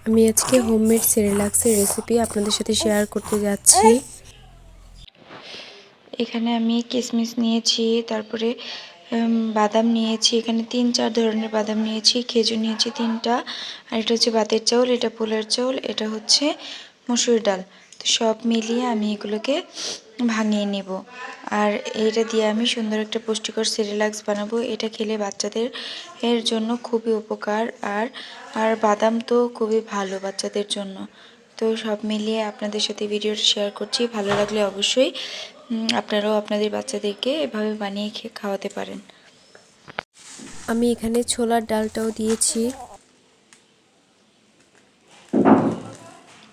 আমি আজকে homemade সেরেলাক্সের recipe আপনাদের সাথে শেয়ার করতে যাচ্ছি। এখানে আমি কিশমিশ নিয়েছি, তারপরে বাদাম নিয়েছি। এখানে 3-4 ধরনের বাদাম নিয়েছি, খেজুর নিয়েছি 3টা, আর এটা হচ্ছে ভাতের চাউল, এটা পোলার চাউল, এটা হচ্ছে মসুর ডাল। তো সব মিলিয়ে আমি এগুলোকে ভাঙিয়ে নেব, আর এটা দিয়ে আমি সুন্দর একটা পুষ্টিকর সেরেলাক্স বানাবো। এটা খেলে বাচ্চাদের এর জন্য খুবই উপকার, আর বাদাম তো খুবই ভালো বাচ্চাদের জন্য। তো সব মিলিয়ে আপনাদের সাথে ভিডিওটা শেয়ার করছি। ভালো লাগলে অবশ্যই আপনারাও আপনাদের বাচ্চাদেরকে এভাবে বানিয়ে খাওয়াতে পারেন। আমি এখানে ছোলার ডালটাও দিয়েছি।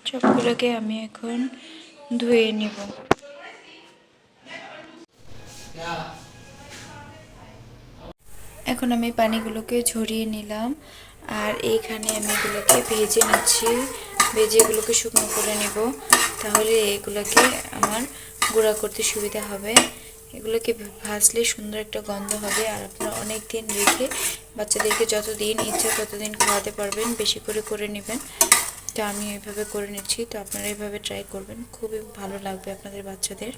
সবগুলোকে আমি এখন ধুয়ে নেব। এখন আমি পানিগুলোকে ঝরিয়ে নিলাম, আর এইখানে আমি এগুলোকে ভেজে নিচ্ছি। ভেজে এগুলোকে শুকনো করে নেব, তাহলে এগুলোকে আমার গুঁড়া করতে সুবিধা হবে। এগুলোকে ভাজলে সুন্দর একটা গন্ধ হবে, আর আপনারা অনেক দিন রেখে বাচ্চাদেরকে যতদিন ইচ্ছা ততদিন খাওয়াতে পারবেন। বেশি করে নেবেন। তো আমি এইভাবে করে নিচ্ছি, তো আপনারা এইভাবে ট্রাই করবেন, খুবই ভালো লাগবে আপনাদের বাচ্চাদের।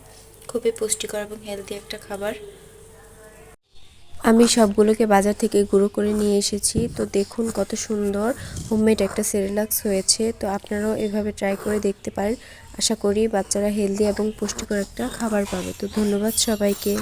খুবই পুষ্টিকর এবং হেলদি একটা খাবার। আমি সবগুলোকে বাজার থেকে গুঁড়ো করে নিয়ে এসেছি। তো দেখুন কত সুন্দর হোমমেড একটা সেরেলাক্স হয়েছে। তো আপনারাও এভাবে ট্রাই করে দেখতে পারেন। আশা করি বাচ্চারা হেলদি এবং পুষ্টিকর একটা খাবার পাবে। তো ধন্যবাদ সবাইকে।